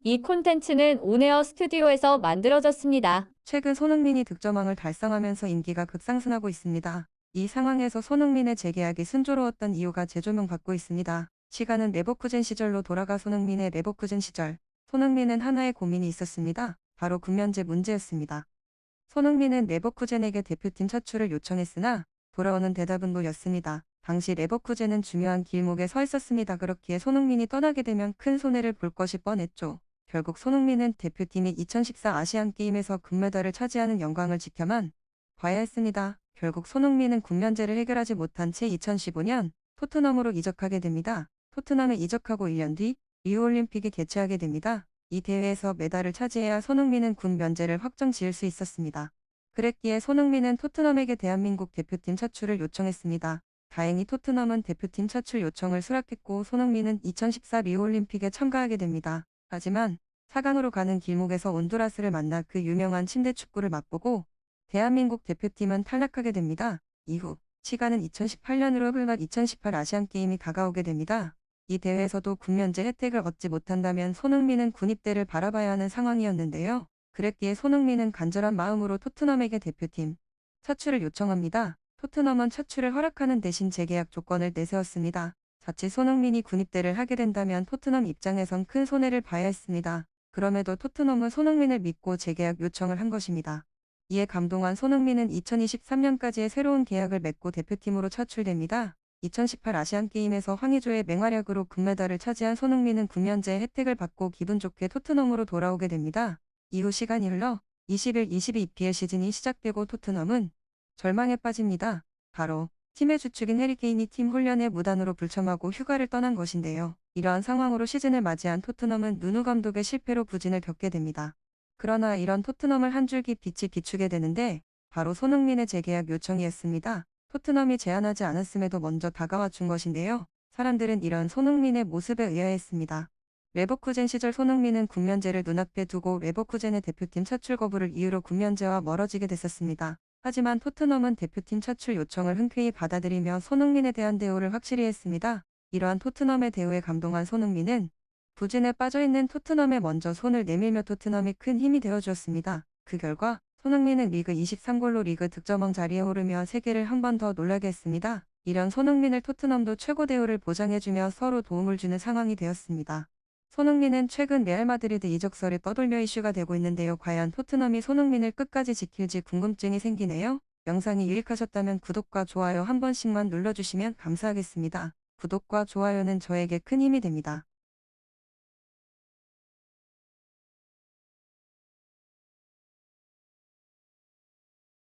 이 콘텐츠는 온에어 스튜디오에서 만들어졌습니다. 최근 손흥민이 득점왕을 달성하면서 인기가 급상승하고 있습니다. 이 상황에서 손흥민의 재계약이 순조로웠던 이유가 재조명받고 있습니다. 시간은 레버쿠젠 시절로 돌아가 손흥민의 레버쿠젠 시절. 손흥민은 하나의 고민이 있었습니다. 바로 군면제 문제였습니다. 손흥민은 레버쿠젠에게 대표팀 차출을 요청했으나 돌아오는 대답은 노였습니다. 당시 레버쿠젠은 중요한 길목에 서 있었습니다. 그렇기에 손흥민이 떠나게 되면 큰 손해를 볼 것이 뻔했죠. 결국 손흥민은 대표팀이 2014 아시안게임에서 금메달을 차지하는 영광을 지켜만 봐야 했습니다. 결국 손흥민은 군면제를 해결하지 못한 채 2015년 토트넘으로 이적하게 됩니다. 토트넘에 이적하고 1년 뒤 리우올림픽이 개최하게 됩니다. 이 대회에서 메달을 차지해야 손흥민은 군 면제를 확정 지을 수 있었습니다. 그랬기에 손흥민은 토트넘에게 대한민국 대표팀 차출을 요청했습니다. 다행히 토트넘은 대표팀 차출 요청을 수락했고 손흥민은 2014 리우올림픽에 참가하게 됩니다. 하지만 4강으로 가는 길목에서 온두라스를 만나 그 유명한 침대 축구를 맛보고 대한민국 대표팀은 탈락하게 됩니다. 이후 시간은 2018년으로 흘러 2018 아시안게임이 다가오게 됩니다. 이 대회에서도 군면제 혜택을 얻지 못한다면 손흥민은 군입대를 바라봐야 하는 상황이었는데요. 그랬기에 손흥민은 간절한 마음으로 토트넘에게 대표팀 차출을 요청합니다. 토트넘은 차출을 허락하는 대신 재계약 조건을 내세웠습니다. 자칫 손흥민이 군입대를 하게 된다면 토트넘 입장에선 큰 손해를 봐야 했습니다. 그럼에도 토트넘은 손흥민을 믿고 재계약 요청을 한 것입니다. 이에 감동한 손흥민은 2023년까지의 새로운 계약을 맺고 대표팀으로 차출됩니다. 2018 아시안게임에서 황의조의 맹활약으로 금메달을 차지한 손흥민은 군면제 혜택을 받고 기분 좋게 토트넘으로 돌아오게 됩니다. 이후 시간이 흘러 21-22 EPL 시즌이 시작되고 토트넘은 절망에 빠집니다. 바로 팀의 주축인 해리케인이 팀 훈련에 무단으로 불참하고 휴가를 떠난 것인데요. 이러한 상황으로 시즌을 맞이한 토트넘은 누누 감독의 실패로 부진을 겪게 됩니다. 그러나 이런 토트넘을 한 줄기 빛이 비추게 되는데 바로 손흥민의 재계약 요청이었습니다. 토트넘이 제안하지 않았음에도 먼저 다가와 준 것인데요. 사람들은 이런 손흥민의 모습에 의아해했습니다. 레버쿠젠 시절 손흥민은 군면제를 눈앞에 두고 레버쿠젠의 대표팀 차출 거부를 이유로 군면제와 멀어지게 됐었습니다. 하지만 토트넘은 대표팀 차출 요청을 흔쾌히 받아들이며 손흥민에 대한 대우를 확실히 했습니다. 이러한 토트넘의 대우에 감동한 손흥민은 부진에 빠져있는 토트넘에 먼저 손을 내밀며 토트넘이 큰 힘이 되어주었습니다. 그 결과 손흥민은 리그 23골로 리그 득점왕 자리에 오르며 세계를 한 번 더 놀라게 했습니다. 이런 손흥민을 토트넘도 최고 대우를 보장해주며 서로 도움을 주는 상황이 되었습니다. 손흥민은 최근 레알 마드리드 이적설이 떠돌며 이슈가 되고 있는데요. 과연 토트넘이 손흥민을 끝까지 지킬지 궁금증이 생기네요. 영상이 유익하셨다면 구독과 좋아요 한 번씩만 눌러주시면 감사하겠습니다. 구독과 좋아요는 저에게 큰 힘이 됩니다.